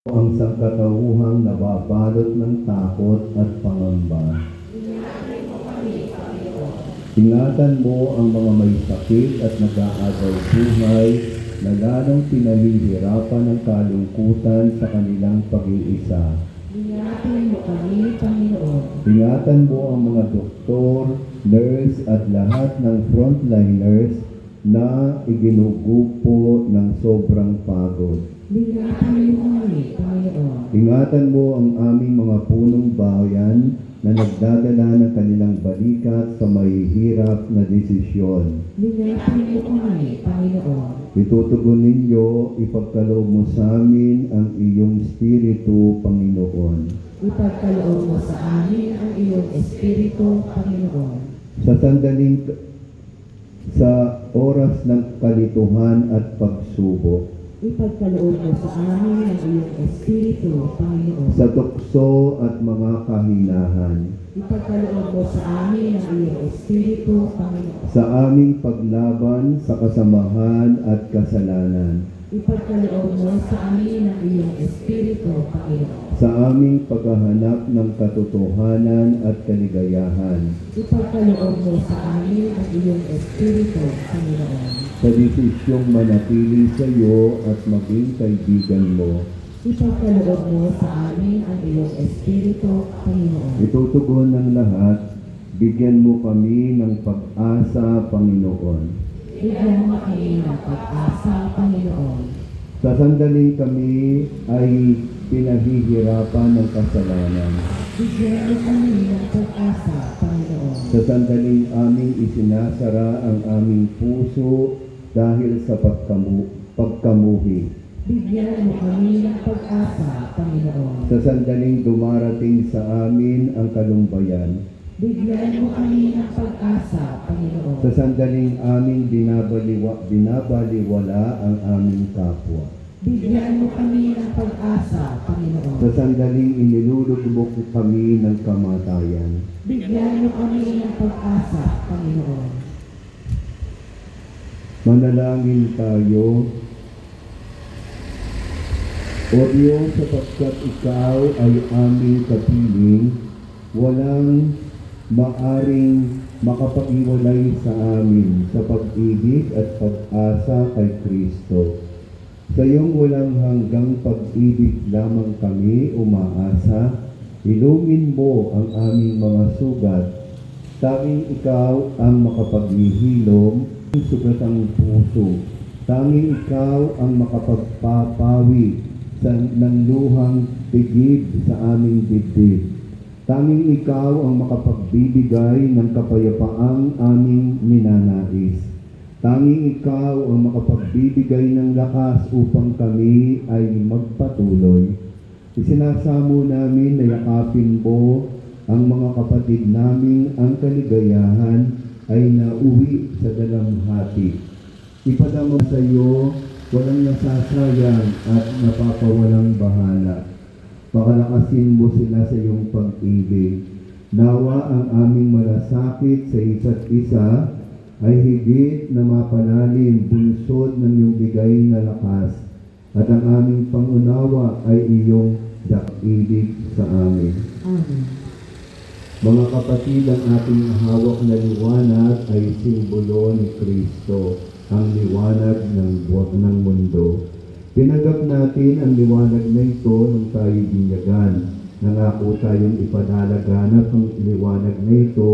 ang sangkatauhang nababalot ng takot at pangamba. Ingatan mo ang mga may sakit at nag-aagaw buhay na lalong pinahihirapan ng kalungkutan sa kanilang pag-iisa. Ingatan mo kami, Panginoon. Ingatan mo ang mga doktor, nurse at lahat ng frontliners na iginugupo ng sobrang pagod. Ingatan mo kami, Panginoon. Ingatan mo ang aming mga punong bayan na nagdadala ng kanilang balikat sa mahihirap na desisyon. Ingatan mo kami, Panginoon. Itutugon ninyo, ipagkaloob mo sa amin ang iyong Espiritu, Panginoon. Ipagkaloob mo sa amin ang iyong Espiritu, Panginoon. Sa oras ng kalituhan at pagsubok, Ipagkaloob mo sa amin ang iyong Espiritu, Panginoon. sa tukso at mga kahinahan, Ipagkaloob mo sa amin ang iyong Espiritu, Panginoon. sa aming paglaban sa kasamahan at kasalanan, Ipagkaloob mo sa amin ang iyong Espiritu, Panginoon. sa aming paghahanap ng katotohanan at kaligayahan, Ipagkaloob mo sa amin ang iyong Espiritu, Panginoon. sa desisyong manatili sa iyo at maging kaibigan mo. Ipagkaloob mo sa amin ang iyong Espiritu, Panginoon. Itutugon ng lahat, bigyan mo kami ng pag-asa, Panginoon. Bigyan mo kami ng pag-asa, Panginoon. Sa sandaling kami ay pinahihirapan ng kasalanan. Bigyan mo kami ng pag-asa, Panginoon. Sa sandaling aming isinasara ang aming puso dahil sa pagkamuhi. Bigyan mo kami ng pag-asa, Panginoon. Sa sandaling dumarating sa amin ang kalumbayan. Bigyan mo kami ng pag-asa, Panginoon. Sa sandaling aming binabaliwala ang aming kapwa. Bigyan mo kami ng pag-asa, Panginoon. Sa sandaling inilulugmok kami ng kamatayan. Bigyan mo kami ng pag-asa, Panginoon. Manalangin tayo. O Diyos, sapagkat Ikaw ay aming kapiling, walang maaring makapag-iwalay sa amin sa pag-ibig at pag-asa kay Kristo. Sa iyong walang hanggang pag-ibig lamang kami umaasa, ilumin mo ang aming mga sugat. Tanging Ikaw ang makapaghihilom ng sugatang puso. Tanging Ikaw ang makapagpapawi ng luhang tigib sa aming dibdib. Tanging Ikaw ang makapagbibigay ng kapayapaang aming ninanais. Tanging Ikaw ang makapagbibigay ng lakas upang kami ay magpatuloy. Isinasamo namin na yakapin mo ang mga kapatid naming ang kaligayahan ay nauwi sa dalamhati. Ipadama sa iyo walang nasasayang at napapawalang bahala. Pakalakasin mo sila sa iyong pag-ibig. Nawa ang aming malasakit sa isa't isa ay higit na mapalalim bunsod ng iyong bigay na lakas at ang aming pangunawa ay iyong dak-ibig sa amin. Amen. Mga kapatid, ang ating hawak na liwanag ay simbolo ni Kristo, ang liwanag ng buwag ng mundo. Pinagap natin ang liwanag na ito nung tayo binyagan. Nangako tayong ipadalaganap ang liwanag na ito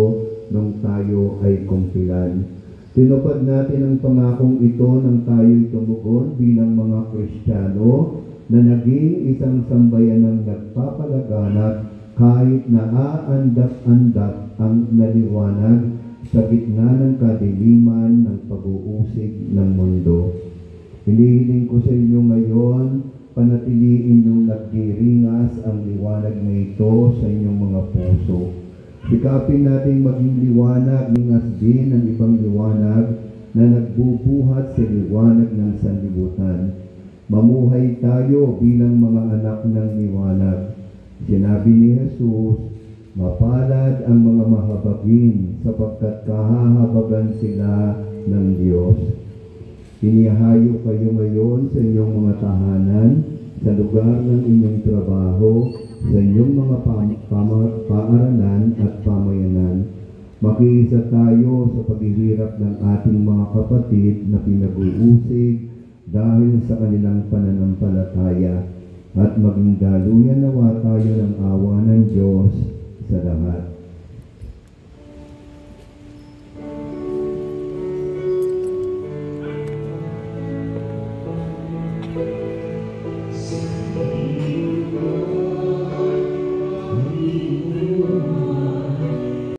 nung tayo ay kumpilan. Tinupad natin ang pangakong ito nang tayo'y tumugon bilang mga Kristiyano na naging isang sambayan ng nagpapalaganap kahit naaandak-andak ang naliwanag sa gitna ng kadiliman ng pag-uusig ng mundo. Hinihiling ko sa inyo ngayon, panatiliin yung nagdiringas ang liwanag na ito sa inyong mga puso. Sikapin natin maging liwanag, lingas din ang ibang liwanag na nagbubuhat sa liwanag ng sanlibutan. Mamuhay tayo bilang mga anak ng liwanag. Sinabi ni Jesus, mapalad ang mga mahabagin sapagkat kahahabagan sila ng Diyos. Inihahayo kayo ngayon sa inyong mga tahanan sa lugar ng inyong trabaho, sa inyong mga paaralan at pamayanan. Makiisa tayo sa paghihirap ng ating mga kapatid na pinag-uusig dahil sa kanilang pananampalataya at maging daluyan nawa tayo ng awa ng Diyos sa lahat.